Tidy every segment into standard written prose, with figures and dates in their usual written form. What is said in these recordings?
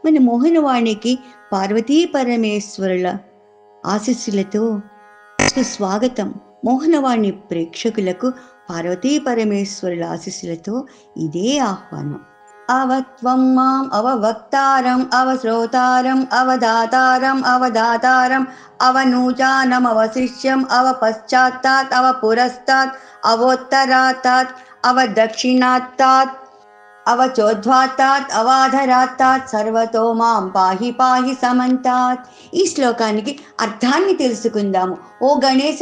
మన మోహనవాణికి పార్వతీ పరమేశ్వరుల ఆశీస్సులతో సుస్వాగతం. మోహనవాణి ప్రేక్షకులకు పార్వతీ పరమేశ్వరుల ఆశీస్సులతో ఇదే ఆహ్వానం. అవత్వం మాం అవవక్తారం అవశ్రోతారం అవదాతారం అవదాతారం అవనూచానం అవశిష్యం అవపశ్చాత్తాత్ అవపురస్తాత్ అవోత్తరాత్తాత్ అవదక్షిణాత్తాత్ అవచోద్ధ్వాత్తాత్ అవాధరాత్తాత్ సర్వతో మాం పాహి పాహి సమంతాత్. ఈ శ్లోకానికి అర్థాన్ని తెలుసుకుందాము. ఓ గణేశ,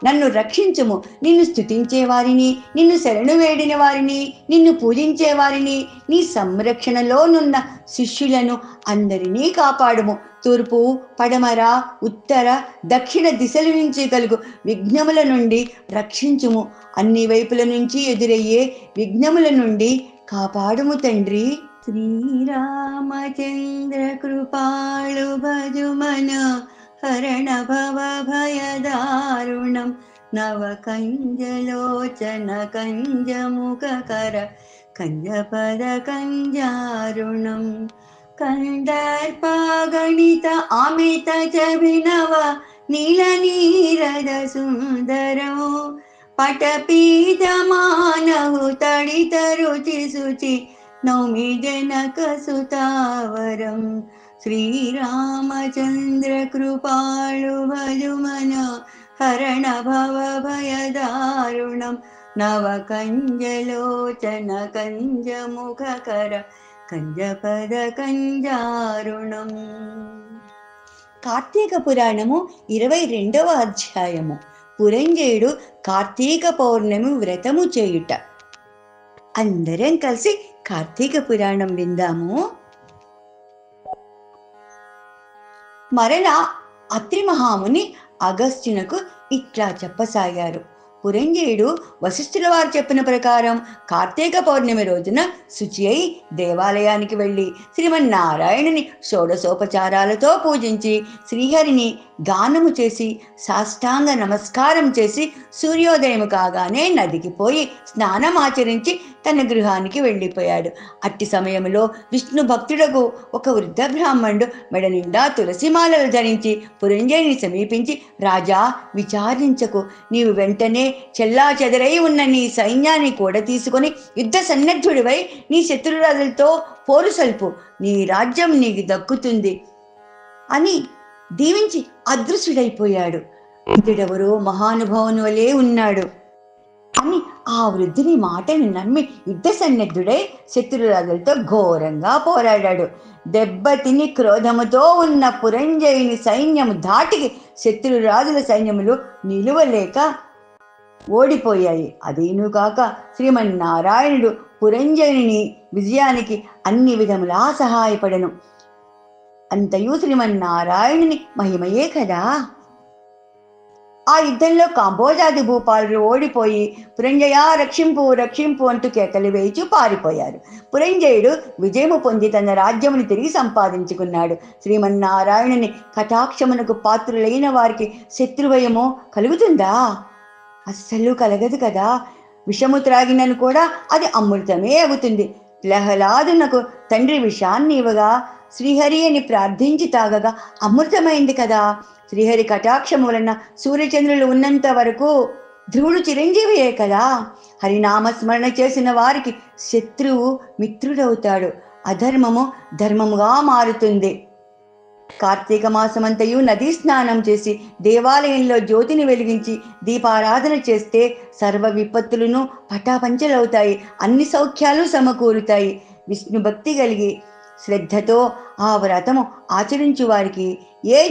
నన్ను రక్షించుము. నిన్ను స్తుతించే వారిని, నిన్ను శరణు వేడిన వారిని, నిన్ను పూజించే వారిని, నీ సంరక్షణలోనున్న శిష్యులను అందరినీ కాపాడుము. తూర్పు, పడమర, ఉత్తర, దక్షిణ దిశల నుంచి కలుగు విఘ్నముల నుండి రక్షించుము. అన్ని వైపుల నుంచి ఎదురయ్యే విఘ్నముల నుండి కాపాడుము తండ్రి. శ్రీరామచంద్ర కృపాళు భజుమన హరణ భవ భయదారుణం నవకంజలోచన కంజముఖకర కంజపద కంజారుణం కందర్పగణిత అమిత చభినవ నీలనీరద సుందరం పటపీత మానవు తడిత రుచి శుచి నౌమి జనక సుతావరం. శ్రీరామచంద్ర కృపాళు భజుమన హరణ భవ భయదారుణం నవకంజలోచన కంజముఖకర కంజపద కంజారుణం. కార్తీక పురాణము 22వ అధ్యాయము. పురంజయుడు కార్తీక పౌర్ణమి వ్రతము చేయుట. అందరం కలిసి కార్తీక పురాణం విందాము. మరలా అత్రి మహాముని అగస్త్యునకు ఇట్లా చెప్పసాగారు. పురంజయుడు వశిష్ఠుల వారు చెప్పిన ప్రకారం కార్తీక పౌర్ణమి రోజున శుచి అయి దేవాలయానికి వెళ్ళి శ్రీమన్నారాయణుని షోడశోపచారాలతో పూజించి శ్రీహరిని గానము చేసి సాష్టాంగ నమస్కారం చేసి సూర్యోదయం కాగానే నదికి పోయి స్నానమాచరించి తన గృహానికి వెళ్ళిపోయాడు. అట్టి సమయంలో విష్ణు భక్తుడకు ఒక వృద్ధ బ్రాహ్మణుడు మెడ నిండా తులసిమాలలు ధరించి పురంజయుని సమీపించి, రాజా, విచారించకు, నీవు వెంటనే చెల్లా చెదరై ఉన్న నీ సైన్యాన్ని కూడా తీసుకొని యుద్ధ సన్నద్ధుడివై నీ శత్రురాజులతో పోరు సల్పు, నీ రాజ్యం నీకు దక్కుతుంది అని దీవించి అదృశ్యుడైపోయాడు. ఇతడెవరో మహానుభావుని వలే ఉన్నాడు అని ఆ వృద్ధుని మాటను నమ్మి యుద్ధ సన్నద్ధుడై శత్రురాజులతో ఘోరంగా పోరాడాడు. దెబ్బతిని క్రోధముతో ఉన్న పురంజయుని సైన్యము ధాటికి శత్రురాజుల సైన్యములు నిలువలేక ఓడిపోయాయి. అదేను కాక శ్రీమన్నారాయణుడు పురంజయుని విజయానికి అన్ని విధములా సహాయపడను. అంతయు శ్రీమన్నారాయణుని మహిమయే కదా. ఆ యుద్ధంలో కాంబోజాది భూపాలులు ఓడిపోయి పురంజయ రక్షింపు రక్షింపు అంటూ కేకలు వేయిచూ పారిపోయారు. పురంజయుడు విజయము పొంది తన రాజ్యమును తిరిగి సంపాదించుకున్నాడు. శ్రీమన్నారాయణుని కటాక్షమునకు పాత్రులైన వారికి శత్రుభయమో కలుగుతుందా? అస్సలు కలగదు కదా. విషము త్రాగినను కూడా అది అమృతమే అవుతుంది. ప్రహ్లాదునకు తండ్రి విషాన్ని ఇవ్వగా శ్రీహరి అని ప్రార్థించి తాగగా అమృతమైంది కదా. శ్రీహరి కటాక్షము వలన సూర్యచంద్రులు ఉన్నంత వరకు ధ్రువుడు చిరంజీవియే కదా. హరినామస్మరణ చేసిన వారికి శత్రువు మిత్రుడవుతాడు. అధర్మము ధర్మముగా మారుతుంది. కార్తీక మాసమంతయు నదీ స్నానం చేసి దేవాలయంలో జ్యోతిని వెలిగించి దీపారాధన చేస్తే సర్వ విపత్తులను పటాపంచలవుతాయి, అన్ని సౌఖ్యాలు సమకూరుతాయి. విష్ణు భక్తి కలిగి శ్రద్ధతో ఆ వ్రతము ఆచరించు వారికి ఏ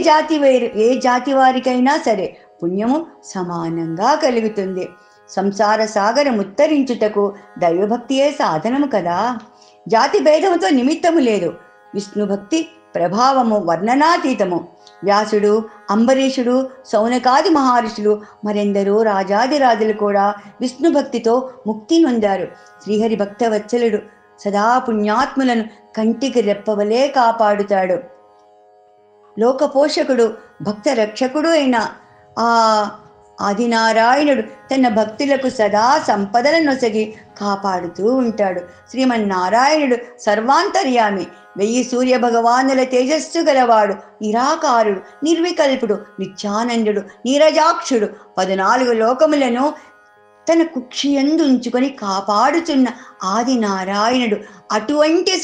జాతి వారికైనా సరే పుణ్యము సమానంగా కలుగుతుంది. సంసార సాగరం ఉత్తరించుటకు దైవభక్తియే సాధనము కదా. జాతి భేదముతో నిమిత్తము లేదు. విష్ణు భక్తి ప్రభావము వర్ణనాతీతము. వ్యాసుడు, అంబరీషుడు, సౌనకాది మహర్షులు, మరెందరో రాజాదిరాజులు కూడా విష్ణు భక్తితో ముక్తి నొందారు. శ్రీహరి భక్తవత్సలుడు సదా పుణ్యాత్ములను కంటికి రెప్పవలే కాపాడుతాడు. లోకపోషకుడు, భక్త రక్షకుడు అయిన ఆదినారాయణుడు తన భక్తులకు సదా సంపదల నొసగి కాపాడుతూ ఉంటాడు. శ్రీమన్నారాయణుడు సర్వాంతర్యామి, 1000 సూర్య భగవానుల తేజస్సు గలవాడు, నిరాకారుడు, నిర్వికల్పుడు, నిత్యానందుడు, నీరజాక్షుడు, 14 లోకములను తన కుక్షియందు ఉంచుకొని కాపాడుచున్న ఆదినారాయణుడు. అటువంటి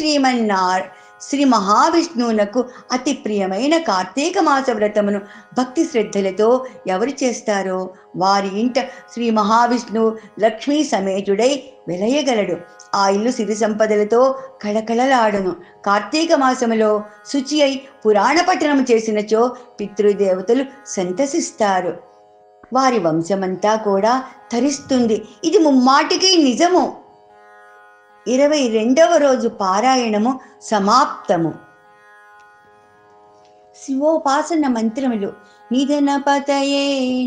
శ్రీ మహావిష్ణువునకు అతి ప్రియమైన కార్తీక మాస వ్రతమును భక్తి శ్రద్ధలతో ఎవరు చేస్తారో వారి ఇంట శ్రీ మహావిష్ణువు లక్ష్మీ సమేతుడై వెలయగలడు. ఆ ఇల్లు సిరి సంపదలతో కళకళలాడును. కార్తీక మాసములో శుచి అయి పురాణ పఠనం చేసినచో పితృదేవతలు సంతసిస్తారు. వారి వంశమంతా కూడా తరిస్తుంది. ఇది ముమ్మాటికి నిజము. 22వ రోజు పారాయణము సమాప్తము. శివోపాసన మంత్రములు. నిధనపతయే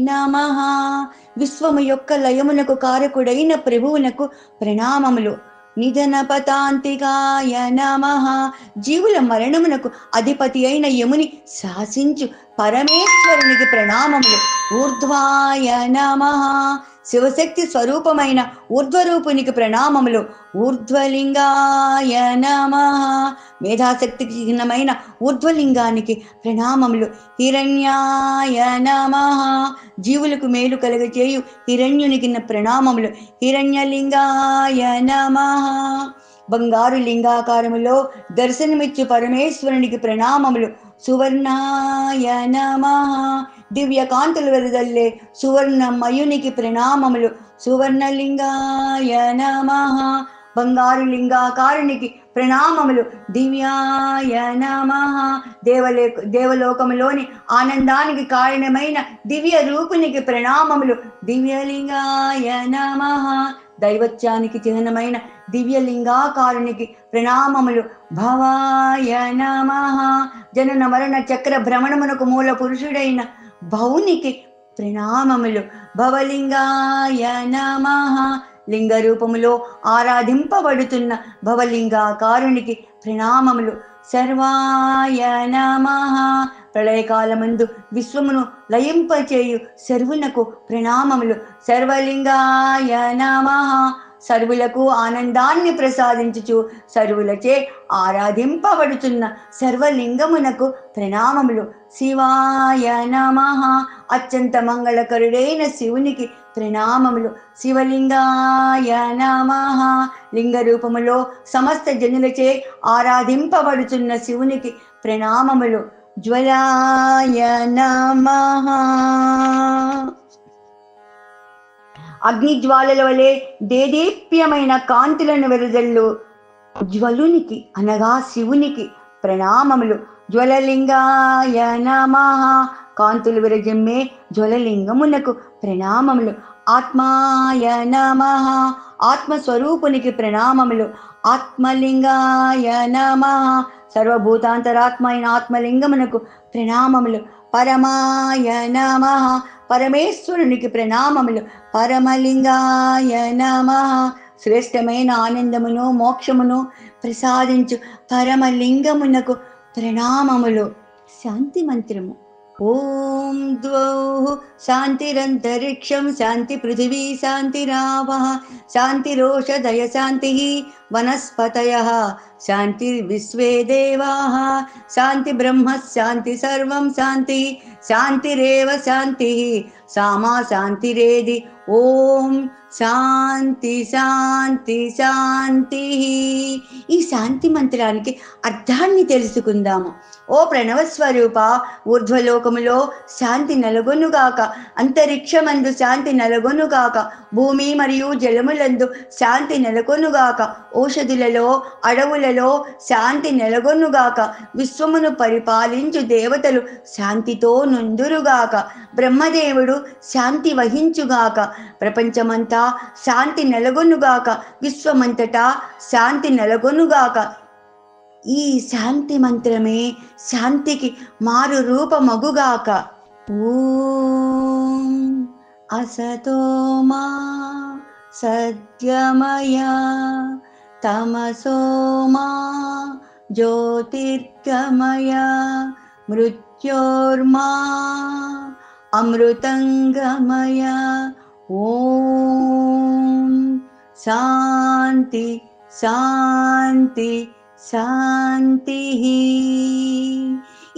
నమః, విశ్వము యొక్క లయమునకు కారకుడైన ప్రభువునకు ప్రణామములు. నిధనపతాంతికాయ నమః, జీవుల మరణమునకు అధిపతి అయిన యముని శాసించు పరమేశ్వరునికి ప్రణామములు. ఊర్ధ్వాయ నమః, శివశక్తి స్వరూపమైన ఊర్ధ్వరూపునికి ప్రణామములు. ఊర్ధ్వలింగాయ నమః, మేధాశక్తికి చిహ్నమైన ఊర్ధ్వలింగానికి ప్రణామములు. హిరణ్యాయ నమః, జీవులకు మేలు కలగచేయు హిరణ్యునికి ప్రణామములు. హిరణ్యలింగాయ నమః, బంగారు లింగాకారములో దర్శనమిచ్చు పరమేశ్వరునికి ప్రణామములు. సువర్ణాయ నమః, దివ్య కాంతులు వెదజల్లే సువర్ణమయునికి ప్రణామములు. సువర్ణలింగాయ నమః, బంగారు లింగాకారునికి ప్రణామములు. దివ్యాయ నమః, దేవలోకములోని ఆనందానికి కారణమైన దివ్య రూపునికి ప్రణామములు. దివ్యలింగాయ నమః, దైవత్యానికి చిహ్నమైన దివ్యలింగాకారునికి ప్రణామములు. భవాయ నమః, జనన మరణ చక్ర భ్రమణమునకు మూల పురుషుడైన భౌనికి ప్రణామములు. భవలింగాయ నమః, లింగ రూపములో ఆరాధింపబడుతున్న భవలింగాకారునికి ప్రణామములు. సర్వాయ నమః, ప్రళయకాలమందు విశ్వమును లయింపచేయు సర్వునకు ప్రణామములు. సర్వలింగాయ నమః, సర్వులకు ఆనందాన్ని ప్రసాదించుచు సర్వులచే ఆరాధింపబడుతున్న సర్వలింగమునకు ప్రణామములు. శివాయ నమః, అత్యంత మంగళకరుడైన శివునికి ప్రణామములు. శివలింగాయ నమః, లింగ రూపములో సమస్త జనులచే ఆరాధింపబడుతున్న శివునికి ప్రణామములు. జ్వలాయ నమః, అగ్నిజ్వాలల వలె దేదీప్యమైన కాంతులను వెదజల్లు జ్వలునికి అనగా శివునికి ప్రణామములు. జ్వలలింగాయ నమః, కాంతులు విరజిమ్మే జ్వలలింగమునకు ప్రణామములు. ఆత్మాయ నమః, ఆత్మస్వరూపునికి ప్రణామములు. ఆత్మలింగాయ నమః, సర్వభూతాంతరాత్మ అయిన ఆత్మలింగమునకు ప్రణామములు. పరమాయ నమః, పరమేశ్వరునికి ప్రణామములు. పరమలింగాయ నమః, శ్రేష్టమైన ఆనందమును మోక్షమును ప్రసాదించు పరమలింగమునకు ప్రణామములు. శాంతి మంత్రము. ఓం ద్వౌః శాంతిరంతరిక్షం శాంతి పృథివీ శాంతిరాపః శాంతిరోషధయ శాంతిః వనస్పతయః శాంతిర్విశ్వే దేవాః శాంతి బ్రహ్మ శాంతి సర్వం శాంతి శాంతిరేవ శాంతిః సామా శాంతిరేది. ఓం శాంతి శాంతి శాంతి. ఈ శాంతి మంత్రానికి అర్థాన్ని తెలుసుకుందాము. ఓ ప్రణవస్వరూప, ఊర్ధ్వలోకములో శాంతి నెలగొనుగాక, అంతరిక్షమందు శాంతి నెలగొనుగాక, భూమి మరియు జలములందు శాంతి నెలకొనుగాక, ఔషధులలో అడవులలో శాంతి నెలగొనుగాక, విశ్వమును పరిపాలించు దేవతలు శాంతితో నుందురుగాక, బ్రహ్మదేవుడు శాంతి వహించుగాక, ప్రపంచమంతా శాంతి నెలగొనుగాక, విశ్వమంతటా శాంతి నెలగొనుగాక. ఈ శాంతి మంత్రమే శాంతికి మారు రూపమగుగాక. ఓం అసతో మా సద్గమయ తమసో మా జ్యోతిర్గమయ మృత్యోర్మా అమృతంగమయ. ఓం శాంతి శాంతి శాంతి.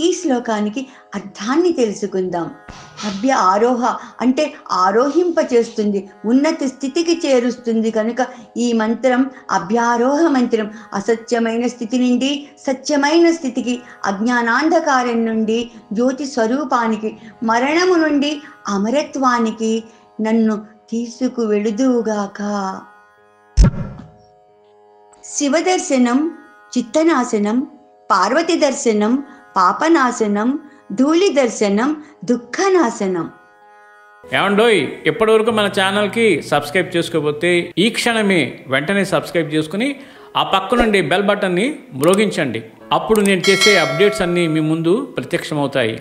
ఈ శ్లోకానికి అర్థాన్ని తెలుసుకుందాం. అభ్య ఆరోహ అంటే ఆరోహింప చేస్తుంది, ఉన్నత స్థితికి చేరుస్తుంది కనుక ఈ మంత్రం అభ్యారోహ మంత్రం. అసత్యమైన స్థితి నుండి సత్యమైన స్థితికి, అజ్ఞానాంధకారం నుండి జ్యోతి స్వరూపానికి, మరణము నుండి అమరత్వానికి నన్ను తీసుకువెళుదువుగాక. శివదర్శనం చిత్తనాశనం, పార్వతి దర్శనం పాపనాశనం, ధూళి దర్శనం దుఃఖనాశనం. ఏమండోయ్, ఇప్పటివరకు మన ఛానల్కి సబ్స్క్రైబ్ చేసుకోకపోతే ఈ క్షణమే వెంటనే సబ్స్క్రైబ్ చేసుకుని ఆ పక్క నుండి బెల్ బటన్ని మ్రోగించండి. అప్పుడు నేను చేసే అప్డేట్స్ అన్నీ మీ ముందు ప్రత్యక్షమవుతాయి.